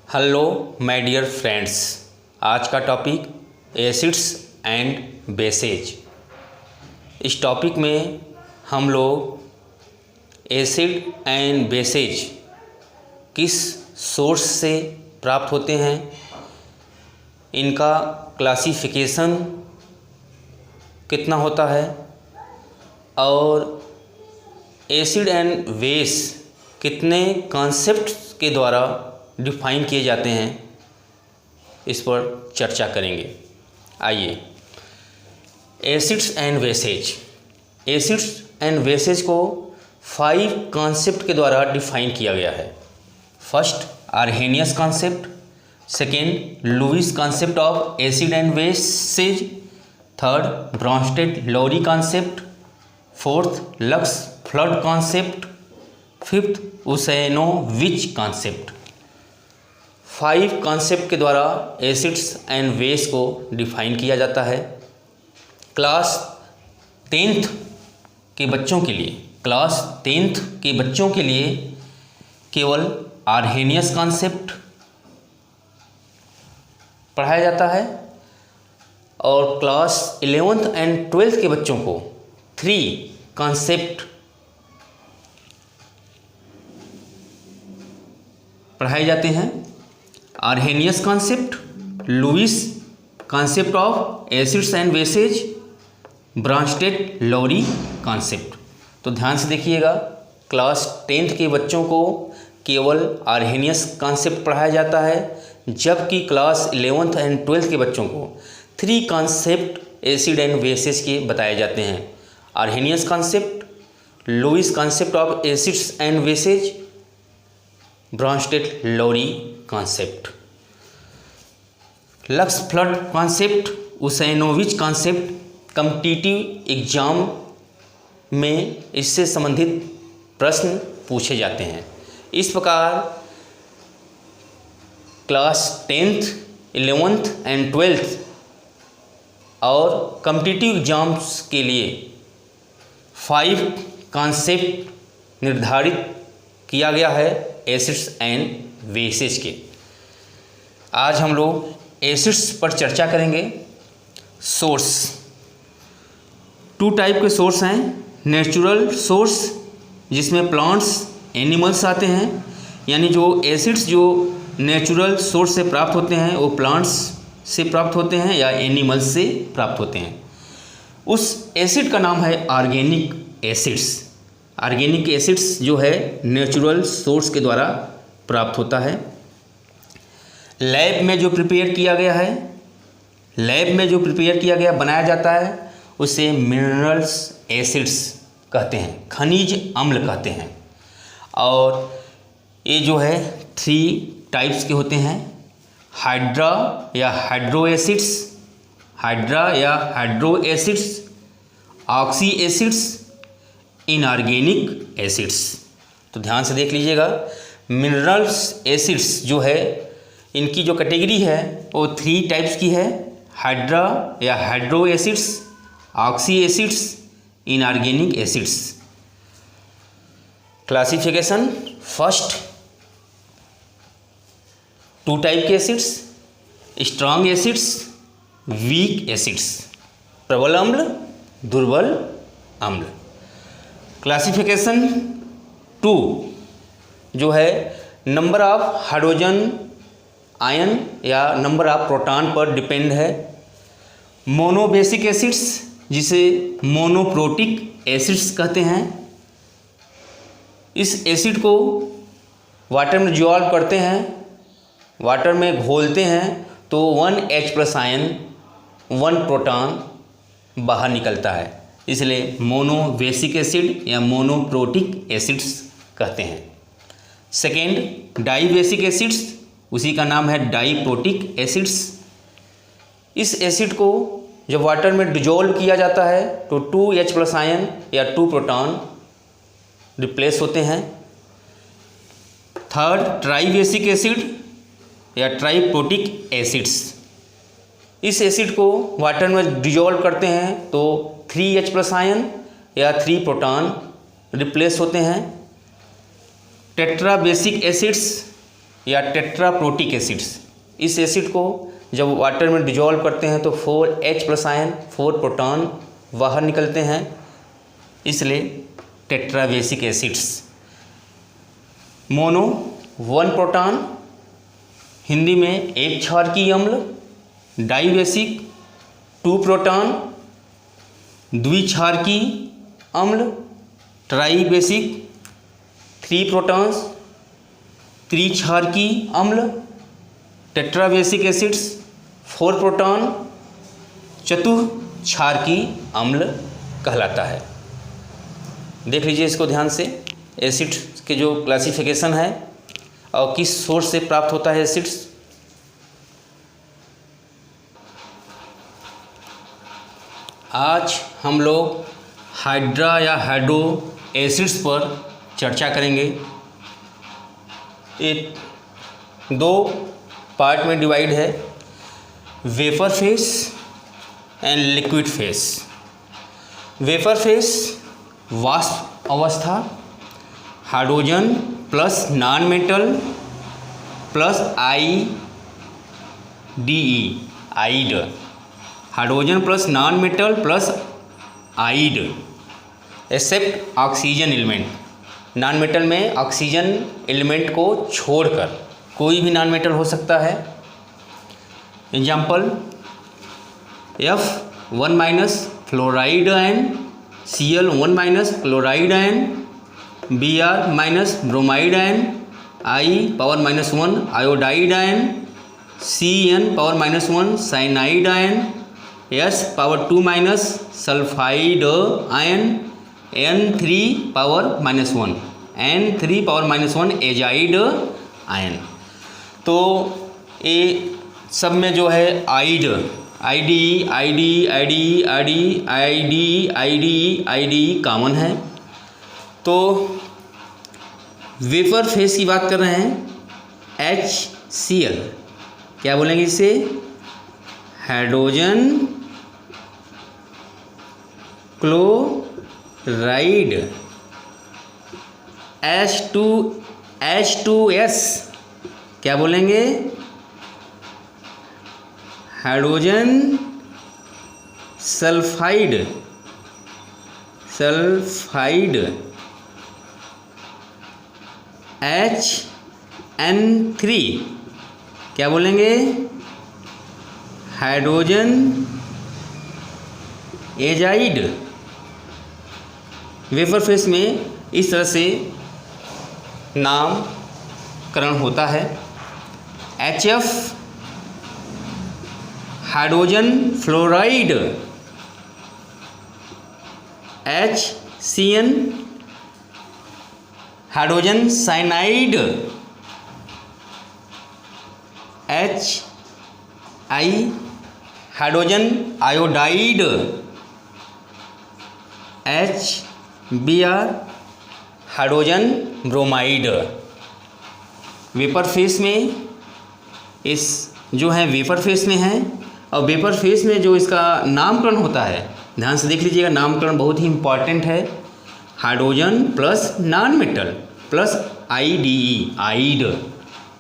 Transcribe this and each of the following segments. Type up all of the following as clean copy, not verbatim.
Hello my dear friends, आज का topic acids and bases. इस टॉपिक में हम लोग एसिड एंड बेसेज किस सोर्स से प्राप्त होते हैं, इनका क्लासिफिकेशन कितना होता है और एसिड एंड बेस कितने कॉन्सेप्ट के द्वारा डिफाइन किए जाते हैं, इस पर चर्चा करेंगे। आइए, acids and bases. Acids and bases को 5 कॉन्सेप्ट के द्वारा डिफाइन किया गया है। First, Arrhenius concept. Second, Lewis concept of acid and bases. Third, Bronsted Lowry concept. Fourth, Lux Flood concept. Fifth, Usanovich concept. 5 concept के द्वारा एसिड्स एंड बेस को define किया जाता है। क्लास 10th के बच्चों के लिए केवल आर्हेनियस कॉन्सेप्ट पढ़ाया जाता है और क्लास 11th एंड 12th के बच्चों को 3 कॉन्सेप्ट पढ़ाए जाते हैं। Arrhenius concept, Lewis concept of acids and bases, Bronsted Lowry concept. तो ध्यान से देखिएगा, क्लास 10th के बच्चों को केवल आर्हेनियस कॉन्सेप्ट पढ़ाया जाता है, जबकि क्लास 11th एंड 12th के बच्चों को 3 कॉन्सेप्ट एसिड एंड बेसेज के बताए जाते हैं। Arrhenius concept, Lewis concept of acids and bases, Bronsted Lowry concept. Lux Flood concept, Usanovich concept competitive exam में इससे संबंधित प्रश्न पूछे जाते हैं। इस प्रकार class 10th, 11th and 12th और कॉम्पिटिटिव एग्जाम्स के लिए 5 कॉन्सेप्ट निर्धारित किया गया है एसिड्स एंड बेसेज के। आज हम लोग एसिड्स पर चर्चा करेंगे। सोर्स, 2 टाइप के सोर्स हैं। नेचुरल सोर्स, जिसमें प्लांट्स, एनिमल्स आते हैं, यानी जो एसिड्स जो नेचुरल सोर्स से प्राप्त होते हैं वो प्लांट्स से प्राप्त होते हैं या एनिमल्स से प्राप्त होते हैं। उस एसिड का नाम है ऑर्गेनिक एसिड्स। ऑर्गेनिक एसिड्स जो है नेचुरल सोर्स के द्वारा प्राप्त होता है। लैब में जो प्रिपेयर किया गया बनाया जाता है, उसे मिनरल्स एसिड्स कहते हैं, खनिज अम्ल कहते हैं। और ये जो है 3 टाइप्स के होते हैं। हाइड्रा या hydro acids, oxy acids, inorganic acids. तो ध्यान से देख लीजिएगा, मिनरल्स एसिड्स जो है इनकी जो कैटेगरी है वो 3 टाइप्स की है। हाइड्रा या hydro acids, oxy acids, inorganic acids. Classification, first 2 type के acids, strong acids, weak acids, प्रबल अम्ल, दुर्बल अम्ल। क्लासिफिकेशन 2 जो है नंबर ऑफ हाइड्रोजन आयन या नंबर ऑफ प्रोटॉन पर डिपेंड है। मोनोबेसिक एसिड्स, जिसे मोनोप्रोटिक एसिड्स कहते हैं, इस एसिड को वाटर में डिसॉल्व करते हैं, वाटर में घोलते हैं तो 1H+ आयन 1 प्रोटॉन बाहर निकलता है, इसलिए मोनोबेसिक एसिड या मोनोप्रोटिक एसिड्स कहते हैं। सेकेंड, डाइबेसिक एसिड्स, उसी का नाम है डाइप्रोटिक एसिड्स। इस एसिड को जब वाटर में डिजोल्व किया जाता है तो 2H+ आयन या 2 प्रोटॉन रिप्लेस होते हैं। थर्ड, ट्राइबेसिक एसिड या ट्राइप्रोटिक एसिड्स, इस एसिड को वाटर में डिजोल्व करते हैं तो 3H+ आयन या 3 प्रोटॉन रिप्लेस होते हैं। टेट्राबेसिक एसिड्स, या टेट्राप्रोटिक एसिड्स। इस एसिड को जब वाटर में डिजॉल्व करते हैं तो 4H+ आयन 4 प्रोटॉन बाहर निकलते हैं, इसलिए टेट्राबेसिक एसिड्स। मोनो 1 प्रोटॉन, हिंदी में एक क्षारकीय अम्ल। डाइबेसिक 2 प्रोटॉन, द्विक्षारकीय अम्ल। ट्राइबेसिक 3 प्रोटॉन्स, त्रिक्षारकीय अम्ल। टेट्राबेसिक एसिड्स 4 प्रोटॉन, चतुक्षारकीय अम्ल कहलाता है। देख लीजिए इसको ध्यान से, एसिड के जो क्लासिफिकेशन है और किस सोर्स से प्राप्त होता है एसिड्स। आज हम लोग हाइड्रा या हाइड्रो एसिड्स पर चर्चा करेंगे। ये 2 पार्ट में डिवाइड है, vapour phase and liquid phase. Vapour phase वाष्प अवस्था, hydrogen plus non metal plus I D E, ide, hydrogen plus non metal plus ide except oxygen element. Non metal में ऑक्सीजन एलिमेंट को छोड़कर कोई भी नॉन मेटल हो सकता है। Example F1- fluoride ion, Cl1- chloride ion, Br- bromide ion, I⁻⁻1 iodide ion, Cn⁻⁻1 cyanide ion, S⁻2- sulphide ion, N3⁻⁻1 N3⁻⁻1 azide ion. तो ये सब में जो है आइड, आईडी कॉमन है। तो वेपर फेस की बात कर रहे हैं, HCl क्या बोलेंगे इसे, हाइड्रोजन क्लोराइड। H2S क्या बोलेंगे, हाइड्रोजन सल्फाइड, HN3 क्या बोलेंगे, हाइड्रोजन एजाइड। वेपर फेस में इस तरह से नामकरण होता है। HF hydrogen fluoride, HCN hydrogen cyanide, HI hydrogen iodide, HBr hydrogen bromide. Vapour face में इस जो है वेपर फेस में है, और वेपर फेस में जो इसका नामकरण होता है, ध्यान से देख लीजिएगा, नामकरण बहुत ही इम्पॉर्टेंट है। Hydrogen plus non metal plus I D E, ide,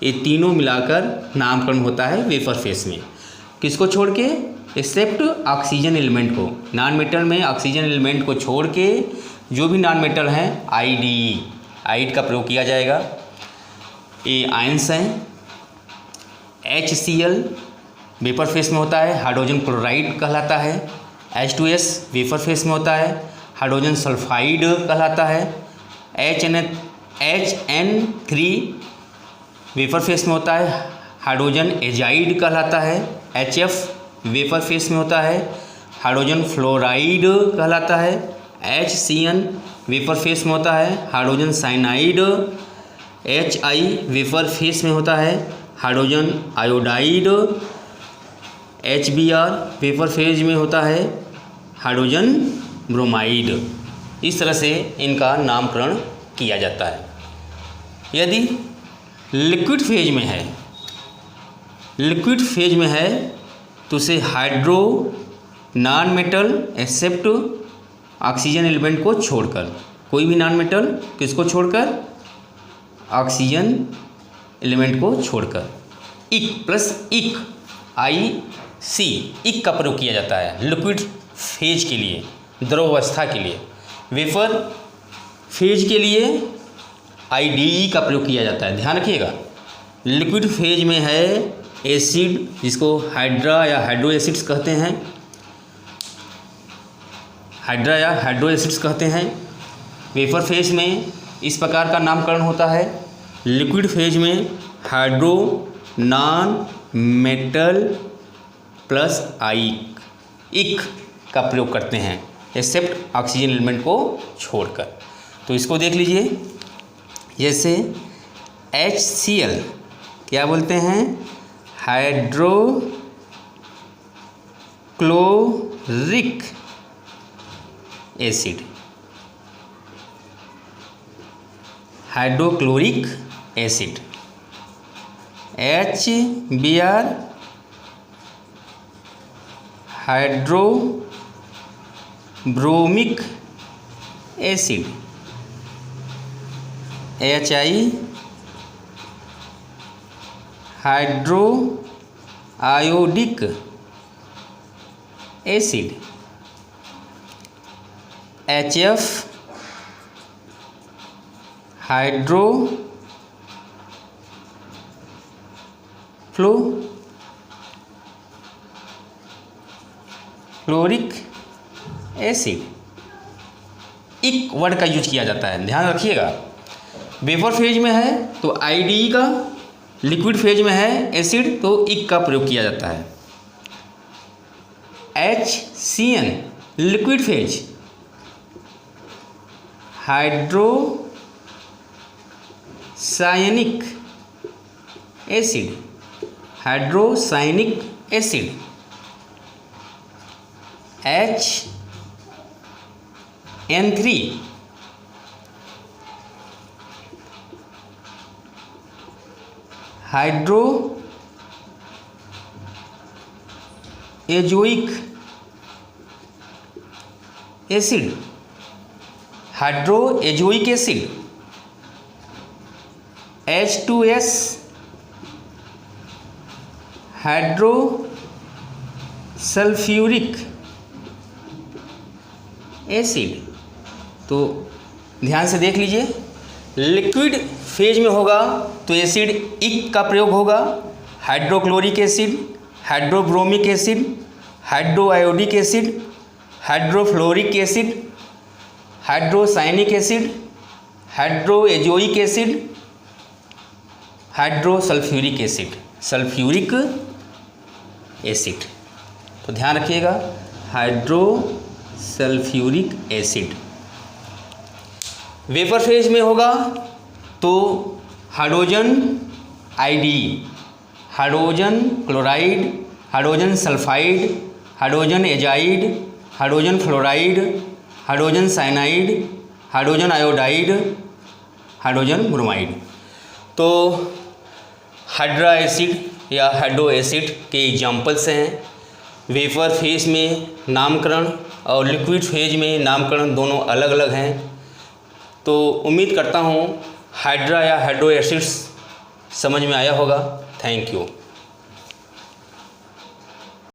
ये तीनों मिलाकर नामकरण होता है वेपर फेस में। किसको छोड़ के, एक्सेप्ट ऑक्सीजन एलिमेंट को। नॉन मेटल में ऑक्सीजन एलिमेंट को छोड़ के जो भी नॉन मेटल हैं आईडीई, आइड का प्रयोग किया जाएगा। ये आयंस हैं। HCl वेपर फेस में होता है, हाइड्रोजन क्लोराइड कहलाता है। H2S वेपर फेस में होता है, हाइड्रोजन सल्फाइड कहलाता है। HN3 वेपर फेस में होता है, हाइड्रोजन एजाइड कहलाता है। HF वेपर फेस में होता है, हाइड्रोजन फ्लोराइड कहलाता है। HCN वेपर फेस में होता है, hydrogen cyanide. HI vapour face में होता है, hydrogen iodide. HBr vapour phase में होता है, हाइड्रोजन ब्रोमाइड। इस तरह से इनका नामकरण किया जाता है। यदि लिक्विड फेज में है, लिक्विड फेज में है तो उसे hydro non metal except oxygen element को छोड़कर, कोई भी नॉन मेटल किसको छोड़कर, ऑक्सीजन एलिमेंट को छोड़कर। इक प्लस इक, IC, इक का प्रयोग किया जाता है लिक्विड फेज के लिए, द्रवावस्था के लिए। वेपर फेज के लिए IDE का प्रयोग किया जाता है। ध्यान रखिएगा, लिक्विड फेज में है एसिड, जिसको हाइड्रा या हाइड्रो एसिड्स कहते हैं, हाइड्रा या हाइड्रो एसिड्स कहते हैं। वेपर फेज में इस प्रकार का नामकरण होता है। लिक्विड फेज में हाइड्रो, नॉन मेटल प्लस आइक, इक का प्रयोग करते हैं एक्सेप्ट ऑक्सीजन एलिमेंट को छोड़कर। तो इसको देख लीजिए, जैसे HCl क्या बोलते हैं, hydrochloric acid, hydrochloric acid. HBr hydrobromic acid, HI hydro iodic acid, HF hydro fluoric acid. इक वर्ड का यूज किया जाता है, ध्यान रखिएगा। वेपर फेज में है तो IDE का, लिक्विड फेज में है एसिड तो इक का प्रयोग किया जाता है। HCN liquid phase, hydrocyanic acid, hydrocyanic acid. HN3 hydro Azoic acid, hydro Azoic acid. H2S hydro sulphuric acid. तो ध्यान से देख लीजिए, लिक्विड फेज में होगा तो एसिड इक का प्रयोग होगा, hydrochloric acid, hydrobromic acid, hydroiodic acid, hydrofluoric acid, hydrocyanic acid, hydroazoic acid, hydrosulphuric acid, sulphuric acid. तो ध्यान रखिएगा, हाइड्रोसल्फ्यूरिक एसिड। वेपर फेज में होगा तो hydrogen IDE, hydrogen chloride, hydrogen sulphide, hydrogen azide, hydrogen fluoride, hydrogen cyanide, hydrogen iodide, hydrogen bromide. तो hydra acid या hydro acid के examples हैं। वेपर फेज में नामकरण और लिक्विड फेज में नामकरण दोनों अलग अलग हैं। तो उम्मीद करता हूँ हाइड्रा या हाइड्रो एसिड्स समझ में आया होगा। Thank you.